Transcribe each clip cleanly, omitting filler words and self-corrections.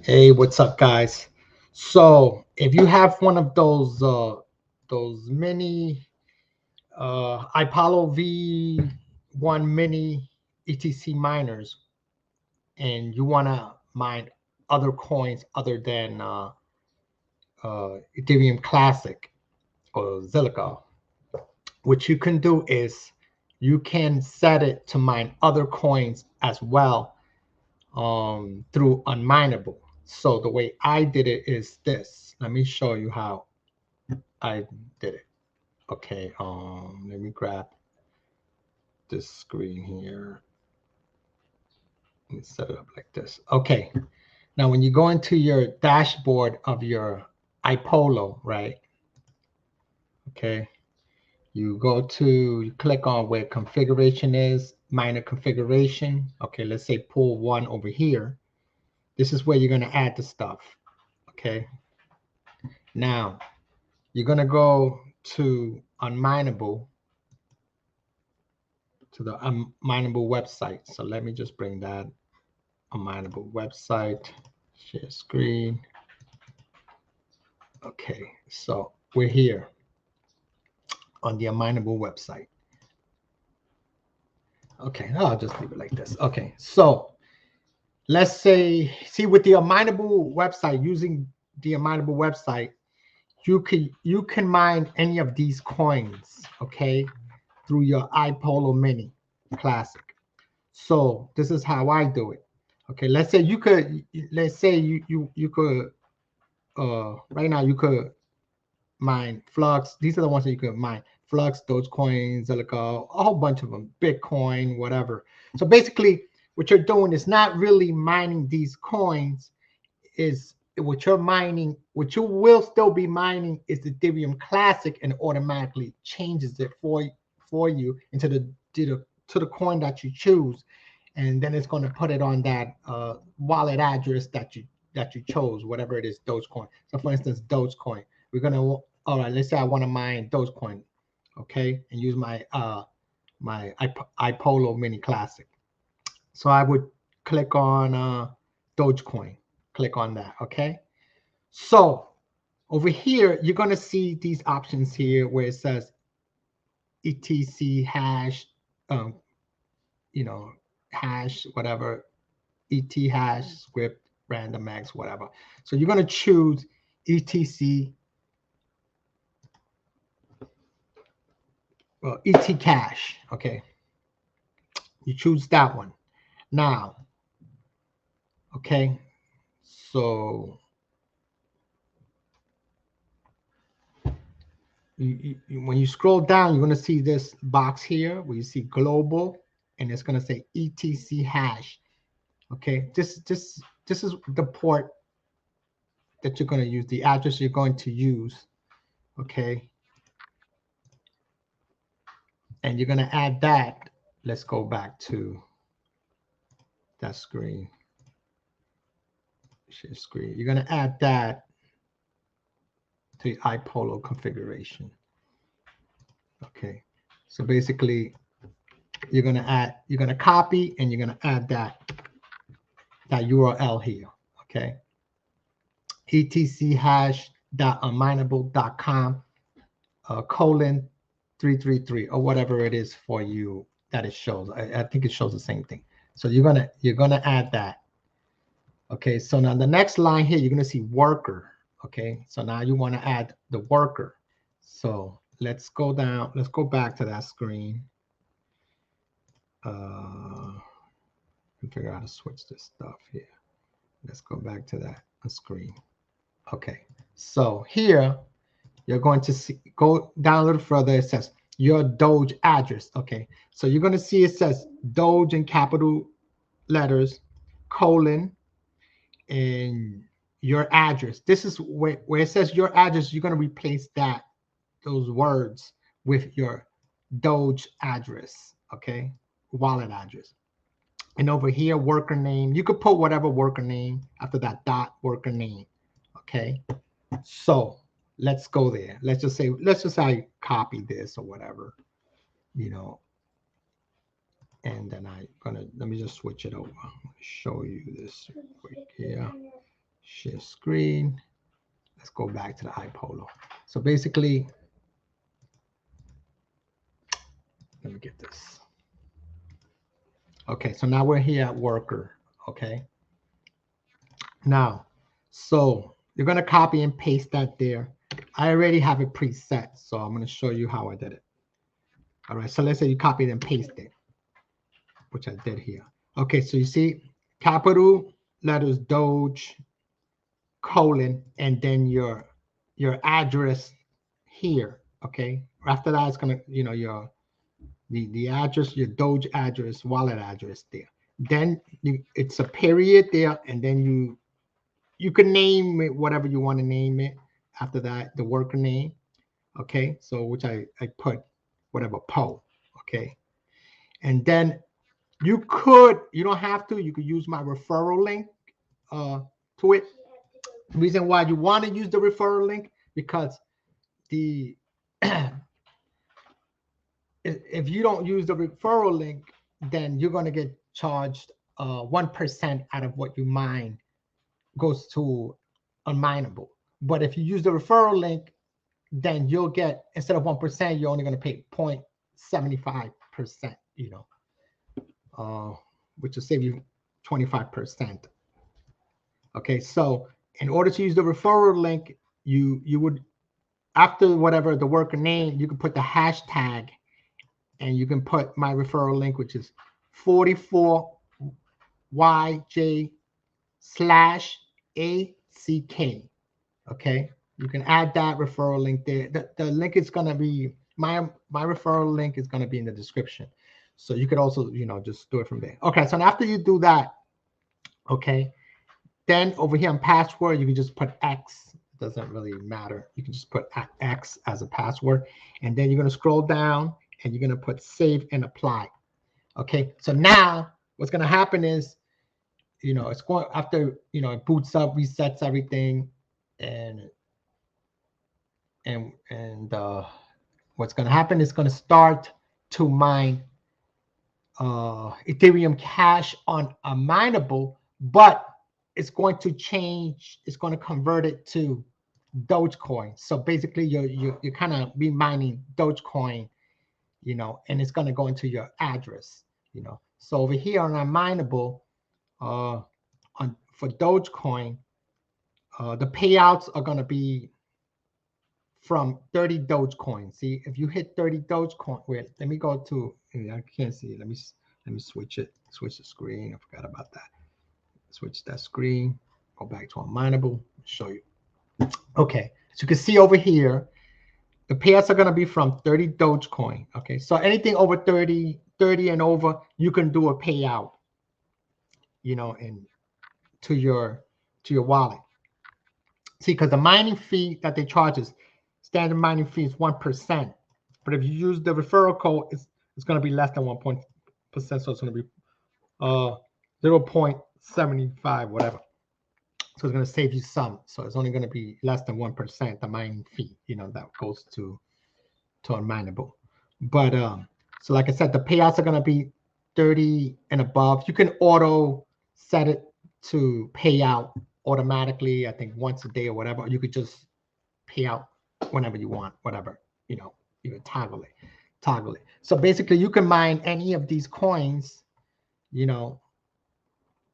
Hey, what's up, guys? So, if you have one of those mini iPollo V1 mini ETC miners, and you want to mine other coins other than Ethereum Classic or Zilliqa, what you can do is you can set it to mine other coins as well through unminable. So the way I did it is this. Let me show you how I did it. Okay, let me grab this screen here and set it up like this. Okay, now when you go into your dashboard of your iPollo, right? Okay, you click on where configuration is, minor configuration. Okay, let's say pool one over here. This is where you're gonna add the stuff. Okay, now you're gonna go to unminable to the unminable website. So let me just bring that unminable website, share screen. Okay, so we're here on the unminable website. Okay, I'll just leave it like this. Okay, so let's say, see with the unminable website, using the unminable website, you can mine any of these coins, okay, through your iPollo Mini Classic. So this is how I do it. Okay, let's say you could right now you could mine Flux. These are the ones that you could mine. Flux, Dogecoin, Zilliqa, a whole bunch of them, Bitcoin, whatever. So basically what you're doing is not really mining these coins, is what you're mining, what you will still be mining is the Ethereum Classic, and automatically changes it for you into the coin that you choose, and then it's going to put it on that wallet address that you chose, whatever it is, Dogecoin. So for instance, Dogecoin, we're going to, all right, let's say I want to mine Dogecoin, okay, and use my iPollo Mini Classic. So I would click on Dogecoin, click on that, okay. So over here, you're going to see these options here where it says etc hash, um, you know, hash, whatever, et hash, script, random x, whatever. So you're going to choose etc, well, et cash, okay. You choose that one. Now, okay, so when you scroll down, you're going to see this box here where you see global, and it's going to say etc hash. Okay, this is the port that you're going to use, the address you're going to use. Okay, and you're going to add that. Let's go back to that screen, share screen. You're going to add that to the iPollo configuration. Okay, so basically you're going to copy, and you're going to add that URL here. Okay, etc hash.unminable.com colon 333 or whatever it is for you that it shows. I think it shows the same thing. So you're gonna add that. Okay, so now the next line here, you're gonna see worker. Okay, so now you want to add the worker. So let's go down, let's go back to that screen. And figure out how to switch this stuff here. Let's go back to that screen. Okay, so here you're going to see, go down a little further. It says your Doge address. Okay, so you're going to see it says Doge in capital letters, colon, and your address. This is where it says your address. You're going to replace those words with your Doge address. Okay, wallet address. And over here, worker name. You could put whatever worker name after that dot worker name. Okay, so let's go there. Let's just say I copy this or whatever, you know, and then let me just switch it over. Show you this quick here. Share screen. Let's go back to the iPollo. So basically, let me get this. Okay, so now we're here at worker. Okay. Now, so you're going to copy and paste that there. I already have it preset, so I'm going to show you how I did it. All right, so let's say you copied and pasted, which I did here. Okay, so you see capital letters Doge, colon, and then your address here. Okay, after that, it's going to, you know, your the address, your Doge address, wallet address there. Then it's a period there, and then you can name it whatever you want to name it. After that, the worker name. Okay, so which I put whatever PO. Okay, and then you don't have to, you could use my referral link to it. The reason why you want to use the referral link, because the if you don't use the referral link, then you're going to get charged 1% out of what you mine goes to unmineable. But if you use the referral link, then you'll get, instead of 1%, you're only going to pay 0.75%, you know, which will save you 25%. Okay, so in order to use the referral link, you would, after whatever the worker name, you can put the hashtag, and you can put my referral link, which is 44YJ/ACK. Okay, you can add that referral link there. The link is going to be, my referral link is going to be in the description. So you could also, you know, just do it from there. Okay, so after you do that, okay, then over here on password, you can just put X. It doesn't really matter. You can just put X as a password. And then you're going to scroll down and you're going to put save and apply. Okay, so now what's going to happen is, you know, it's going, after, you know, it boots up, resets everything, and what's going to happen is going to start to mine Ethereum Cash on a mineable, but it's going to change. It's going to convert it to Dogecoin. So basically, you're kind of be mining Dogecoin, you know, and it's going to go into your address, you know. So over here on our mineable, for Dogecoin, the payouts are going to be from 30 Dogecoin. See, if you hit 30 Dogecoin, wait, let me go to, I can't see it. Let me switch it, switch the screen. I forgot about that. Switch that screen, go back to unmineable, show you. Okay, so you can see over here, the payouts are going to be from 30 Dogecoin. Okay, so anything over 30 and over, you can do a payout, you know, and to your wallet. See, because the mining fee that they charge is, standard mining fee is 1%. But if you use the referral code, it's going to be less than 1%. So it's going to be 0.75, whatever. So it's going to save you some. So it's only going to be less than 1%, the mining fee, you know, that goes to unmineable. But so like I said, the payouts are going to be 30 and above. You can auto set it to pay out automatically, I think once a day or whatever. You could just pay out whenever you want, whatever, you know, you can toggle it. So basically you can mine any of these coins, you know,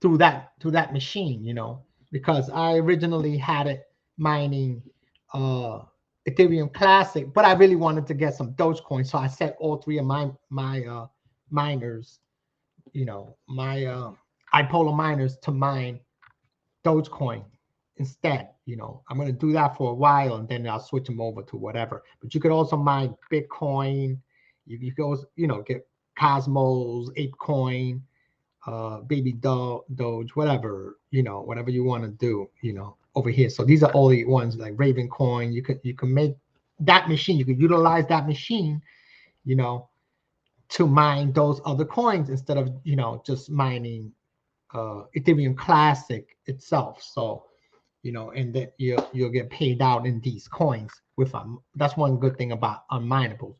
through that machine, you know, because I originally had it mining Ethereum Classic, but I really wanted to get some Dogecoin, so I set all three of my miners, you know, my iPollo miners to mine Dogecoin instead. You know, I'm going to do that for a while, and then I'll switch them over to whatever. But you could also mine Bitcoin. You could also, you know, get Cosmos, ApeCoin, Baby Doge, whatever, you know, whatever you want to do, you know, over here. So these are all the ones like Raven Coin. You can make that machine. You could utilize that machine, you know, to mine those other coins instead of, you know, just mining Ethereum Classic itself. So, you know, and that you'll get paid out in these coins with that's one good thing about unmineable.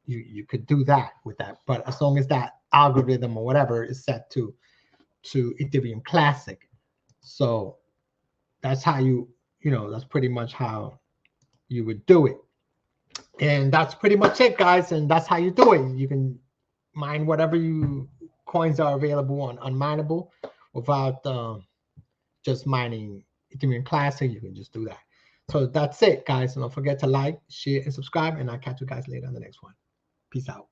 You could do that with that, but as long as that algorithm or whatever is set to Ethereum Classic. So that's how that's pretty much how you would do it. And that's pretty much it, guys. And that's how you do it. You can mine whatever coins are available on Unminable without just mining Ethereum Classic. You can just do that. So that's it, guys. And don't forget to like, share, and subscribe. And I'll catch you guys later on the next one. Peace out.